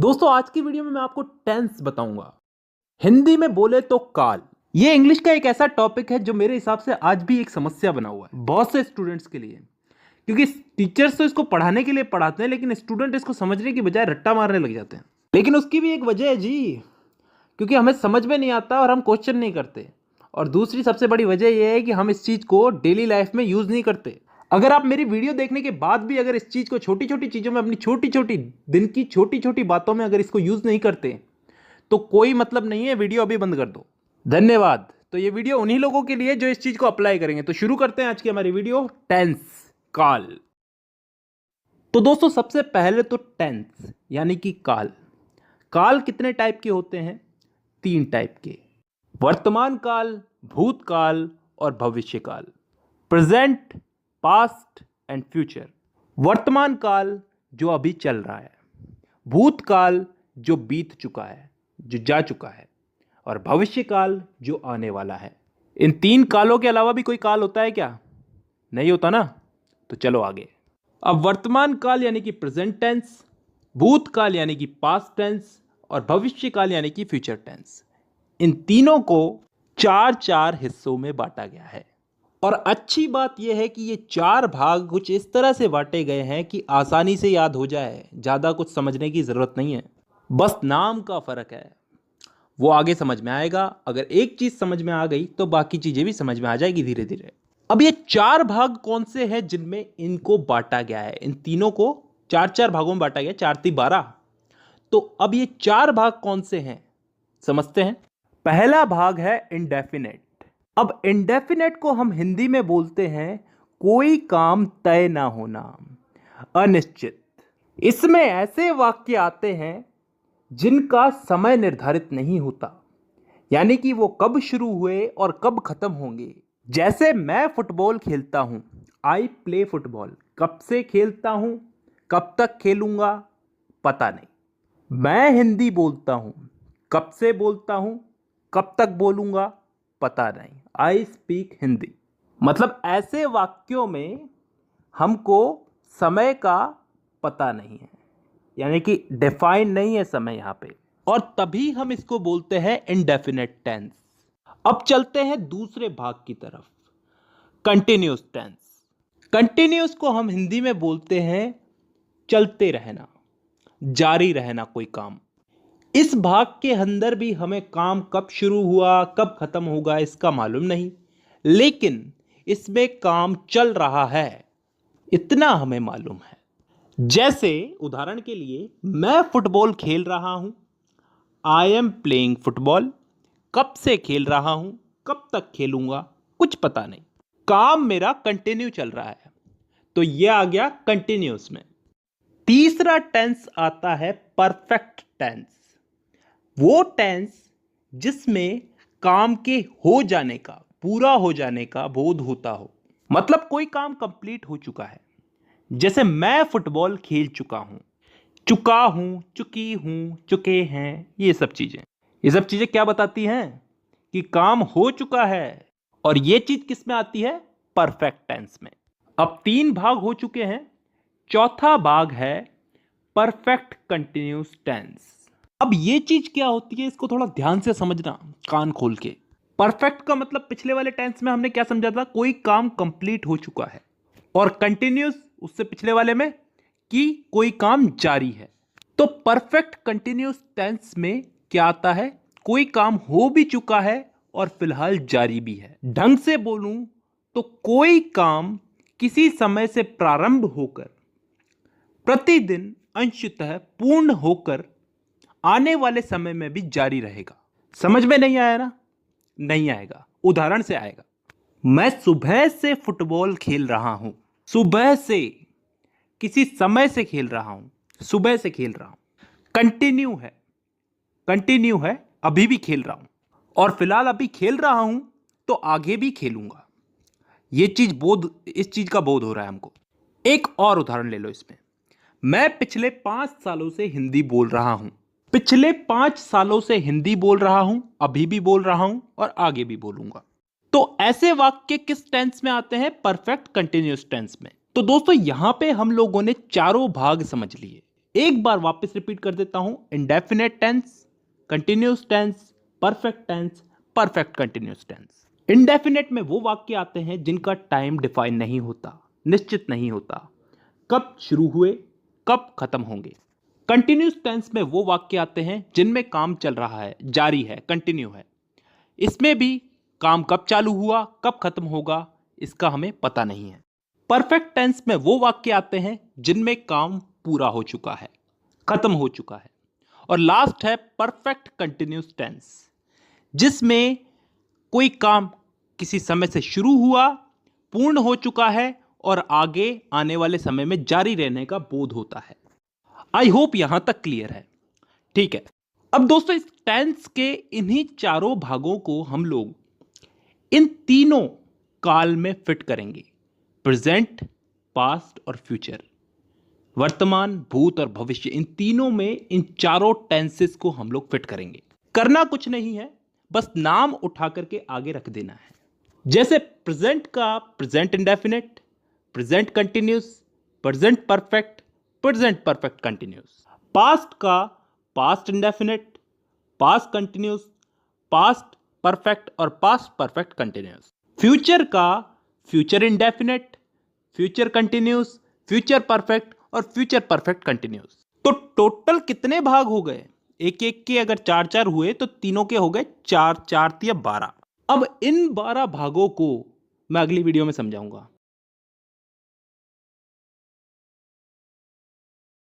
दोस्तों आज की वीडियो में मैं आपको टेंस बताऊंगा। हिंदी में बोले तो काल। ये इंग्लिश का एक ऐसा टॉपिक है जो मेरे हिसाब से आज भी एक समस्या बना हुआ है बहुत से स्टूडेंट्स के लिए, क्योंकि टीचर्स तो इसको पढ़ाने के लिए पढ़ाते हैं लेकिन स्टूडेंट इसको समझने की बजाय रट्टा मारने लग जाते हैं। लेकिन उसकी भी एक वजह है जी, क्योंकि हमें समझ में नहीं आता और हम क्वेश्चन नहीं करते। और दूसरी सबसे बड़ी वजह यह है कि हम इस चीज़ को डेली लाइफ में यूज़ नहीं करते। अगर आप मेरी वीडियो देखने के बाद भी अगर इस चीज़ को छोटी छोटी चीज़ों में, अपनी छोटी छोटी दिन की छोटी छोटी बातों में अगर इसको यूज़ नहीं करते तो कोई मतलब नहीं है, वीडियो अभी बंद कर दो। धन्यवाद। तो ये वीडियो उन्हीं लोगों के लिए जो इस चीज़ को अप्लाई करेंगे। तो शुरू करते हैं आज की हमारी वीडियो, टेंस, काल। तो दोस्तों सबसे पहले तो टेंस यानी कि काल। काल कितने टाइप के होते हैं? 3 टाइप के: वर्तमान काल, भूतकाल और भविष्य काल। Present, past and future. वर्तमान काल जो अभी चल रहा है, भूतकाल जो बीत चुका है, जो जा चुका है, और भविष्य काल जो आने वाला है। इन 3 कालों के अलावा भी कोई काल होता है क्या? नहीं होता ना। तो चलो आगे। अब वर्तमान काल यानी कि प्रेजेंट टेंस, भूतकाल यानी कि पास्ट टेंस और भविष्य काल यानी कि फ्यूचर टेंस, इन तीनों को 4 हिस्सों में बांटा गया है। और अच्छी बात यह है कि ये 4 भाग कुछ इस तरह से बांटे गए हैं कि आसानी से याद हो जाए, ज़्यादा कुछ समझने की ज़रूरत नहीं है, बस नाम का फ़र्क है। वो आगे समझ में आएगा। अगर एक चीज़ समझ में आ गई तो बाकी चीज़ें भी समझ में आ जाएगी धीरे धीरे। अब ये 4 भाग कौन से हैं जिनमें इनको बांटा गया है? इन तीनों को 4 भागों में बांटा गया, 4 × 12। तो अब ये 4 भाग कौन से हैं समझते हैं। पहला भाग है इंडेफिनेट। अब इंडेफिनेट को हम हिंदी में बोलते हैं कोई काम तय ना होना, अनिश्चित। इसमें ऐसे वाक्य आते हैं जिनका समय निर्धारित नहीं होता, यानी कि वो कब शुरू हुए और कब खत्म होंगे। जैसे मैं फुटबॉल खेलता हूं, आई प्ले फुटबॉल। कब से खेलता हूं, कब तक खेलूंगा, पता नहीं। मैं हिंदी बोलता हूं, कब से बोलता हूं, कब तक बोलूंगा, पता नहीं। I speak Hindi. मतलब ऐसे वाक्यों में हमको समय का पता नहीं है, यानी कि डिफाइन नहीं है समय यहां पे, और तभी हम इसको बोलते हैं इंडेफिनेट टेंस। अब चलते हैं दूसरे भाग की तरफ, कंटिन्यूस टेंस। कंटिन्यूस को हम हिंदी में बोलते हैं चलते रहना, जारी रहना कोई काम। इस भाग के अंदर भी हमें काम कब शुरू हुआ कब खत्म होगा इसका मालूम नहीं, लेकिन इसमें काम चल रहा है इतना हमें मालूम है। जैसे उदाहरण के लिए, मैं फुटबॉल खेल रहा हूं, आई एम प्लेइंग फुटबॉल। कब से खेल रहा हूं, कब तक खेलूंगा, कुछ पता नहीं। काम मेरा कंटिन्यू चल रहा है, तो यह आ गया कंटिन्यूस में। तीसरा टेंस आता है परफेक्ट टेंस। वो टेंस जिसमें काम के हो जाने का, पूरा हो जाने का बोध होता हो, मतलब कोई काम कंप्लीट हो चुका है। जैसे मैं फुटबॉल खेल चुका हूं, चुका हूं, चुकी हूं, चुके हैं, ये सब चीजें क्या बताती हैं? कि काम हो चुका है। और ये चीज किस में आती है? परफेक्ट टेंस में। अब 3 भाग हो चुके हैं, चौथा भाग है परफेक्ट कंटिन्यूस टेंस। अब ये चीज क्या होती है, इसको थोड़ा ध्यान से समझना, कान खोल के। परफेक्ट का मतलब पिछले वाले टेंस में हमने क्या समझा था? कोई काम कंप्लीट हो चुका है। और कंटिन्यूस उससे पिछले वाले में कि कोई काम जारी है। तो परफेक्ट कंटिन्यूस टेंस में क्या आता है? कोई काम हो भी चुका है और फिलहाल जारी भी है। ढंग से बोलूं तो कोई काम किसी समय से प्रारंभ होकर प्रतिदिन अंशतः पूर्ण होकर आने वाले समय में भी जारी रहेगा। समझ में नहीं आया ना? नहीं आएगा, उदाहरण से आएगा। मैं सुबह से फुटबॉल खेल रहा हूं। सुबह से, किसी समय से खेल रहा हूं, सुबह से खेल रहा हूं। कंटिन्यू है, अभी भी खेल रहा हूं, और फिलहाल अभी खेल रहा हूं तो आगे भी खेलूंगा। इस चीज का बोध हो रहा है हमको। एक और उदाहरण ले लो इसमें। मैं पिछले 5 सालों से हिंदी बोल रहा हूं। पिछले 5 सालों से हिंदी बोल रहा हूं, अभी भी बोल रहा हूं और आगे भी बोलूंगा। तो ऐसे वाक्य किस टेंस में आते हैं? परफेक्ट कंटिन्यूअस टेंस में। तो दोस्तों यहां पे हम लोगों ने चारों भाग समझ लिए। एक बार वापस रिपीट कर देता हूं, indefinite tense, continuous tense, perfect tense, perfect continuous tense. Indefinite में वो वाक्य आते हैं जिनका टाइम डिफाइन नहीं होता, निश्चित नहीं होता, कब शुरू हुए कब खत्म होंगे। कंटिन्यूस टेंस में वो वाक्य आते हैं जिनमें काम चल रहा है, जारी है, कंटिन्यू है। इसमें भी काम कब चालू हुआ कब खत्म होगा इसका हमें पता नहीं है। परफेक्ट टेंस में वो वाक्य आते हैं जिनमें काम पूरा हो चुका है, खत्म हो चुका है। और लास्ट है परफेक्ट कंटिन्यूस टेंस, जिसमें कोई काम किसी समय से शुरू हुआ, पूर्ण हो चुका है और आगे आने वाले समय में जारी रहने का बोध होता है। आई होप यहां तक क्लियर है। ठीक है, अब दोस्तों इस टेंस के इन्हीं चारों भागों को हम लोग इन तीनों काल में फिट करेंगे, प्रेजेंट, पास्ट और फ्यूचर। वर्तमान, भूत और भविष्य, इन तीनों में इन चारों टेंसेस को हम लोग फिट करेंगे। करना कुछ नहीं है, बस नाम उठा करके आगे रख देना है। जैसे प्रेजेंट का present indefinite, present continuous, present perfect, present perfect continuous. Past का past indefinite, past continuous, past perfect और पास्ट परफेक्ट कंटिन्यूस। फ्यूचर का future indefinite, future continuous, future perfect और फ्यूचर परफेक्ट कंटिन्यूस। तो टोटल कितने भाग हो गए? एक एक के अगर चार चार हुए तो तीनों के हो गए चार, चार या 12। अब इन 12 भागों को मैं अगली वीडियो में समझाऊंगा।